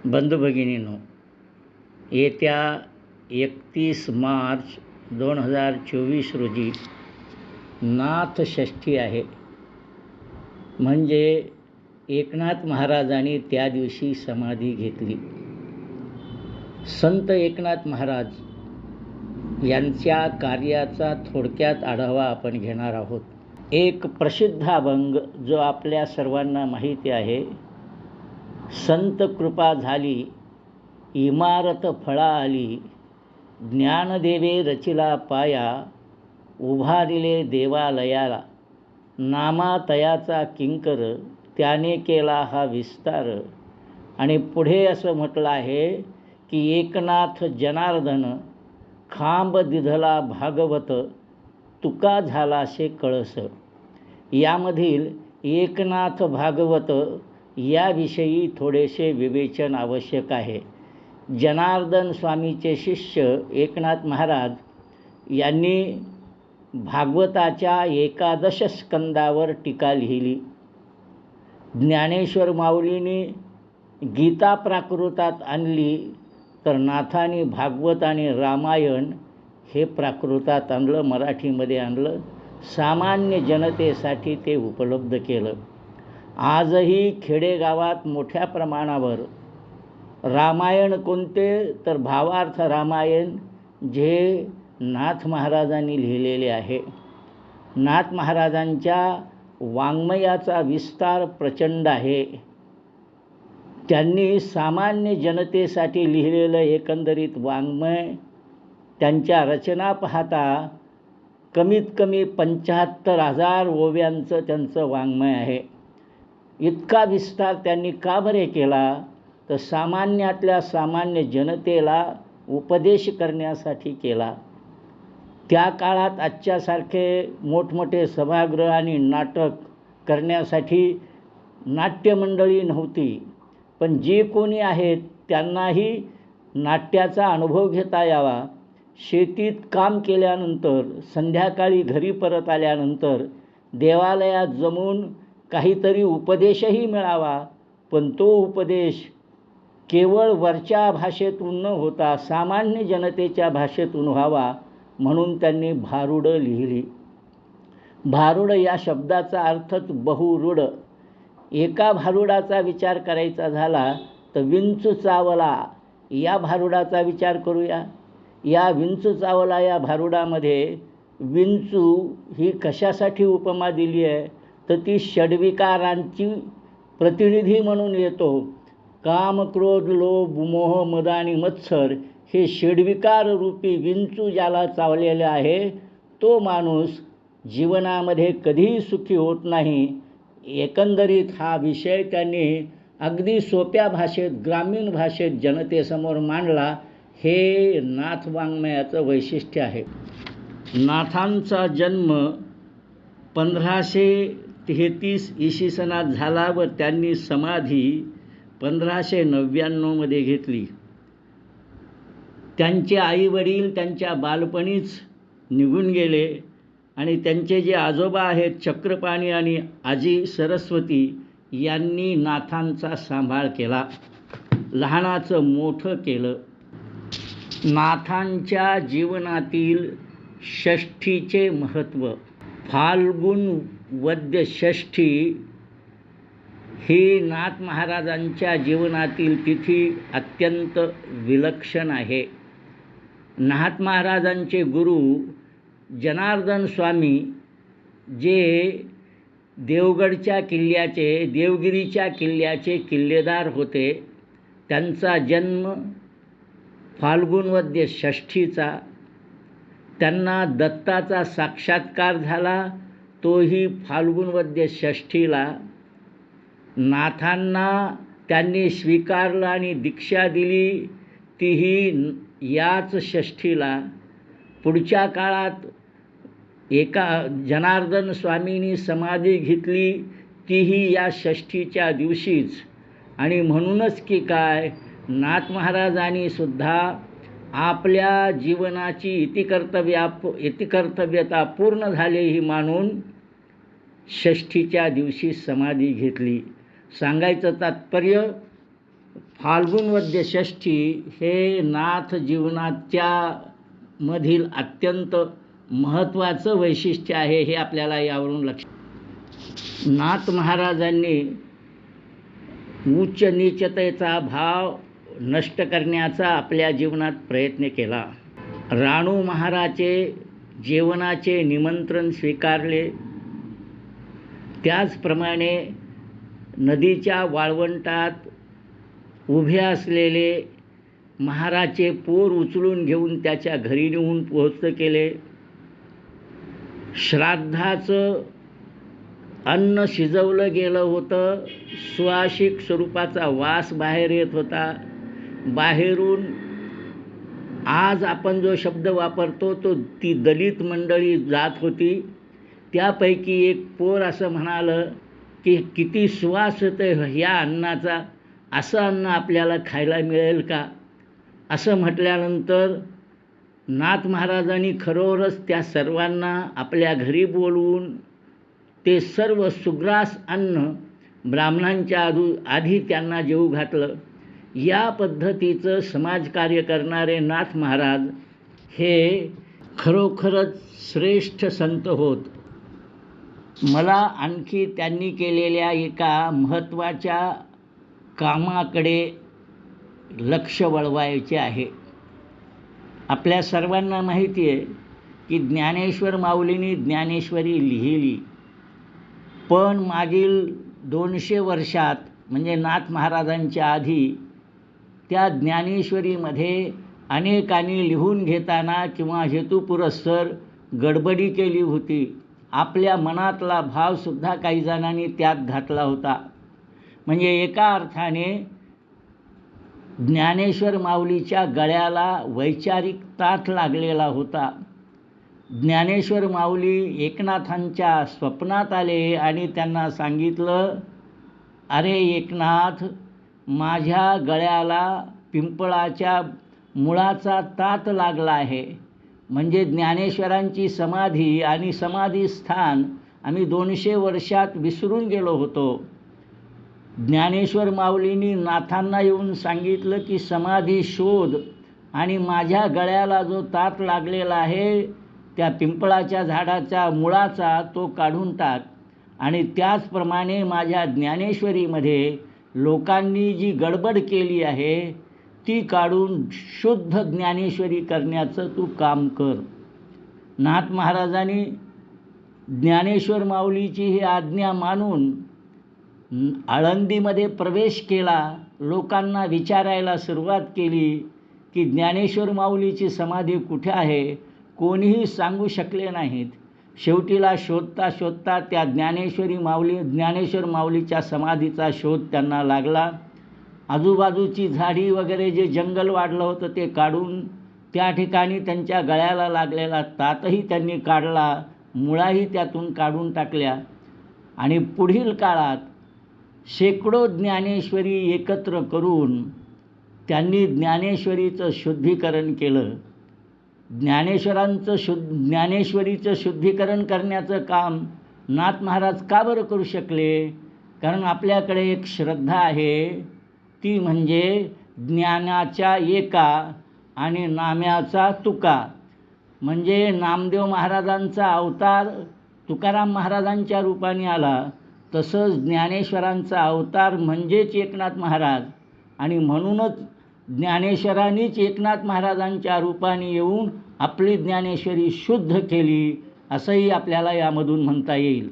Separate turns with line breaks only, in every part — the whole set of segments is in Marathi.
बंधू भगिनींनो, येत्या 31 मार्च 2024 रोजी नाथषष्ठी आहे. म्हणजे एकनाथ महाराजांनी त्या दिवशी समाधी घेतली. संत एकनाथ महाराज यांच्या कार्याचा थोडक्यात आढावा आपण घेणार आहोत. एक प्रसिद्ध अभंग जो आपल्या सर्वांना माहिती आहे. संत कृपा झाली, इमारत फळा आली, ज्ञानदेवे रचिला पाया, उभारिले देवालयाला, नामातयाचा किंकर, त्याने केला हा विस्तार. आणि पुढे असं म्हटलं आहे की एकनाथ जनार्दन, खांब दिधला भागवत, तुका झालाशे कळस. यामधील एकनाथ भागवत याविषयी थोडेसे विवेचन आवश्यक आहे. जनार्दन स्वामीचे शिष्य एकनाथ महाराज यांनी भागवताच्या 11 स्कंदावर टीका लिहिली. ज्ञानेश्वर माऊलींनी गीता प्राकृतात आणली, तर नाथांनी भागवत आणि रामायण हे प्राकृतात आणलं, मराठीमध्ये आणलं, सामान्य जनतेसाठी ते उपलब्ध केलं. आजही खेडेगावात मोठ्या प्रमाणावर रामायण कोणते, तर भावार्थ रामायण जे नाथ महाराजांनी लिहिलेले आहे. नाथ महाराजांच्या वाङ्मयाचा विस्तार प्रचंड आहे. त्यांनी सामान्य जनतेसाठी लिहिलेलं एकंदरीत वाङ्मय, त्यांच्या रचना पाहता कमीत कमी 75,000 ओव्यांचं त्यांचं वाङ्मय आहे. इतका विस्तार त्यांनी का बरे केला, तर सामान्यातल्या सामान्य जनतेला उपदेश करण्यासाठी केला. त्या काळात आजच्यासारखे मोठमोठे सभागृह आणि नाटक करण्यासाठी नाट्यमंडळी नव्हती. पण जे कोणी आहेत त्यांनाही नाट्याचा अनुभव घेता यावा. शेतीत काम केल्यानंतर संध्याकाळी घरी परत आल्यानंतर देवालयात जमून काहीतरी उपदेशही मिळावा. पण तो उपदेश केवळ वरच्या भाषेतून न होता सामान्य जनतेच्या भाषेतून व्हावा, म्हणून त्यांनी भारुडं लिहिली. भारुड या शब्दाचा अर्थच बहुरूढ. एका भारुडाचा विचार करायचा झाला तर विंचू चावला या भारुडाचा विचार करूया. या विंचू चावला या भारुडामध्ये विंचू ही कशासाठी उपमा दिली आहे, तर ती षड्विकारांची प्रतिनिधी म्हणून येतो. काम, क्रोध, लोभ, मोह, मद आणि मत्सर हे षड्विकार रूपी विंचू ज्याला चावलेले आहे, तो माणूस जीवनामध्ये कधीही सुखी होत नाही. एकंदरीत हा विषय त्यांनी अगदी सोप्या भाषेत, ग्रामीण भाषेत जनतेसमोर मांडला. हे नाथ वाङ्मयाचं वैशिष्ट्य आहे. नाथांचा जन्म 1533 इसवी सनात झाला व त्यांनी समाधी 1599 मध्ये घेतली. त्यांचे आईवडील त्यांच्या बालपणीच निघून गेले आणि त्यांचे जे आजोबा आहेत चक्रपाणी आणि आजी सरस्वती यांनी नाथांचा सांभाळ केला, लहानाचं मोठं केलं. नाथांच्या जीवनातील षष्ठीचे महत्त्व. फाल्गुन वद्य षष्ठी ही नाथ महाराजांच्या जीवनातील तिथी अत्यंत विलक्षण आहे. नाथ महाराजांचे गुरु जनार्दन स्वामी, जे देवगिरीच्या किल्ल्याचे किल्लेदार होते, त्यांचा जन्म फाल्गुन वद्य षष्ठीचा. त्यांना दत्ताचा साक्षात्कार झाला, तोही फाल्गुन वद्य षष्ठीला. नाथांना त्यांनी स्वीकारलं आणि दीक्षा दिली, तीही याच षष्ठीला. पुढच्या काळात जनार्दन स्वामींनी समाधी घेतली, तीही या षष्ठीच्या दिवशीच. आणि म्हणूनच की काय, नाथ महाराजांनी सुद्धा आपल्या जीवनाची इतिकर्तव्यता पूर्ण झाली मानून षष्ठीच्या दिवशी समाधी घेतली. सांगायचं तात्पर्य फाल्गुन वद्य षष्ठी हे नाथ जीवनाच्या मधील अत्यंत महत्त्वाचं वैशिष्ट्य आहे, हे आपल्याला यावरून लक्षात. नाथ महाराजांनी उच्च नीचतेचा भाव नष्ट करण्याचा आपल्या जीवनात प्रयत्न केला. राणू महाराचे जेवणाचे निमंत्रण स्वीकारले. त्याचप्रमाणे नदीच्या वाळवंटात उभे असलेले महाराचे पोर उचलून घेऊन त्याच्या घरी नेऊन पोहोच केले. श्राद्धाचं अन्न शिजवलं गेलं होतं. सुवासिक स्वरूपाचा वास बाहेर येत होता. बाहेरून आज आपण जो शब्द वापरतो तो ती दलित मंडळी जात होती. त्यापैकी एक पोर असं म्हणालं की किती सुवास येतोय ह्या अन्नाचा, असं अन्न आपल्याला खायला मिळेल का? असं म्हटल्यानंतर नाथ महाराजांनी खरोखरच त्या सर्वांना आपल्या घरी बोलवून ते सर्व सुग्रास अन्न ब्राह्मणांच्या आधी त्यांना जेवू घातलं. या पद्धतीचं समाजकार्य करणारे नाथ महाराज हे खरोखरच श्रेष्ठ संत होत. मला आणखी त्यांनी केलेल्या एका महत्त्वाच्या कामाकडे लक्ष वळवायचे आहे. आपल्या सर्वांना माहिती आहे की ज्ञानेश्वर माऊलींनी ज्ञानेश्वरी लिहिली, पण मागील 200 वर्षात म्हणजे नाथ महाराजांच्या आधी त्या ज्ञानेश्वरीमध्ये अनेकांनी लिहून घेताना किंवा हेतुपुरस्सर गडबडी केली होती. आपल्या मनातला भावसुद्धा काही जणांनी त्यात घातला होता. म्हणजे एका अर्थाने ज्ञानेश्वर माऊलीच्या गळ्याला वैचारिक ताठ लागलेला होता. ज्ञानेश्वर माऊली एकनाथांच्या स्वप्नात आले आणि त्यांना सांगितलं, अरे एकनाथ, माझ्या गळ्याला पिंपळाच्या मुळाचा ताट लागला आहे. म्हणजे ज्ञानेश्वरांची समाधी आणि समाधीस्थान आम्ही 200 वर्षात विसरून गेलो होतो. ज्ञानेश्वर माऊलींनी नाथांना येऊन सांगितलं की समाधी शोध आणि माझ्या गळ्याला जो ताट लागलेला आहे त्या पिंपळाच्या झाडाच्या मुळाचा तो काढून टाक. आणि त्याचप्रमाणे माझ्या ज्ञानेश्वरीमध्ये लोकांनी जी गडबड केली आहे ती काढून शुद्ध ज्ञानेश्वरी करण्याचं तू काम कर. नाथ महाराजांनी ज्ञानेश्वर माऊलीची ही आज्ञा मानून आळंदीमध्ये प्रवेश केला. लोकांना विचारायला सुरुवात केली की ज्ञानेश्वर माऊलीची समाधी कुठे आहे. कोणीही सांगू शकले नाहीत. शेवटीला शोधता शोधता त्या ज्ञानेश्वर माऊलीच्या समाधीचा शोध त्यांना लागला. आजूबाजूची झाडी वगैरे जे जंगल वाढलं होतं ते काढून त्या ठिकाणी त्यांच्या गळ्याला लागलेला ताटही त्यांनी काढला, मुळाही त्यातून काढून टाकल्या. आणि पुढील काळात शेकडो ज्ञानेश्वरी एकत्र करून त्यांनी ज्ञानेश्वरीचं शुद्धीकरण केलं. ज्ञानेश्वरीचं शुद्धीकरण करण्याचं काम नाथ महाराज का बरं करू शकले? कारण आपल्याकडे एक श्रद्धा आहे, ती म्हणजे ज्ञानाच्या एका आणि नाम्याचा तुका. म्हणजे नामदेव महाराजांचा अवतार तुकाराम महाराजांच्या रूपाने आला, तसंच ज्ञानेश्वरांचा अवतार म्हणजेच एकनाथ महाराज. आणि म्हणूनच ज्ञानेश्वरांनीच एकनाथ महाराजांच्या रूपाने येऊन आपली ज्ञानेश्वरी शुद्ध केली, असंही आपल्याला यामधून म्हणता येईल.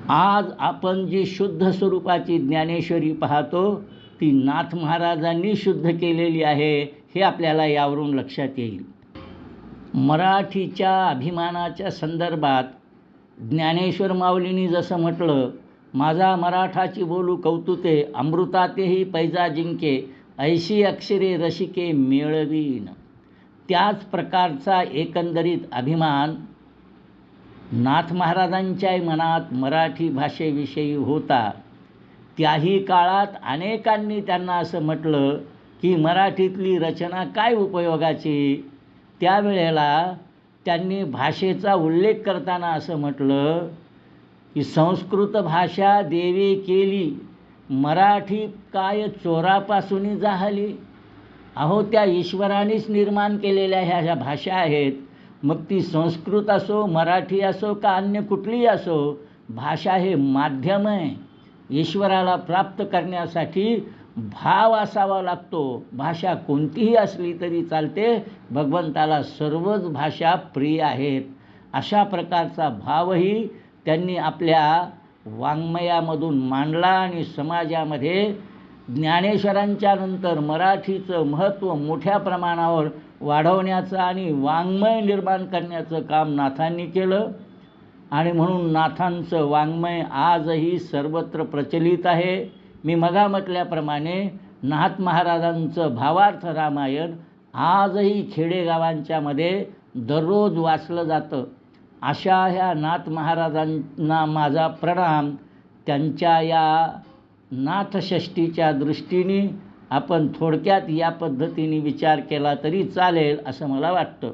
आज आपण जी शुद्ध स्वरूपाची ज्ञानेश्वरी पाहतो ती नाथ महाराजांनी शुद्ध केलेली आहे, हे आपल्याला यावरून लक्षात येईल. मराठीच्या अभिमानाच्या संदर्भात ज्ञानेश्वर माऊलींनी जसं म्हटलं, माझा मराठाची बोलू कौतुके, अमृतातेही पैजा जिंके, ऐशी अक्षरे रसिके मेळवीन. त्याच प्रकारचा एकंदरीत अभिमान नाथ महाराजांच्या मनात मराठी भाषेविषयी होता. त्याही काळात अनेकांनी त्यांना असं म्हटलं की मराठीतली रचना काय उपयोगाची. त्यावेळेला त्यांनी भाषेचा उल्लेख करताना असं म्हटलं की संस्कृत भाषा देवी केली मराठी काय चोरापासून झाली? अहो, त्या ईश्वरानेच निर्माण केलेल्या ह्या ज्या भाषा आहेत, मग ती संस्कृत असो, मराठी असो का अन्य कुठलीही असो, भाषा हे माध्यम आहे. ईश्वराला प्राप्त करण्यासाठी भाव असावा लागतो. भाषा कोणतीही असली तरी चालते, भगवंताला सर्वच भाषा प्रिय आहेत. अशा प्रकारचा भावही त्यांनी आपल्या वाङ्मयामधून मांडला आणि समाजामध्ये ज्ञानेश्वरांच्या नंतर मराठीचं महत्त्व मोठ्या प्रमाणावर वाढवण्याचं आणि वाङ्मय निर्माण करण्याचं काम नाथांनी केलं. आणि म्हणून नाथांचं वाङ्मय आजही सर्वत्र प्रचलित आहे. मी मगा म्हटल्याप्रमाणे नाथ महाराजांचं भावार्थ रामायण आजही खेडेगावांच्यामध्ये दररोज वाचलं जातं. अशा ह्या नाथ महाराजांना माझा प्रणाम. त्यांच्या या नाथषष्टीच्या दृष्टीने आपण थोडक्यात या पद्धतीने विचार केला तरी चालेल असं मला वाटतं.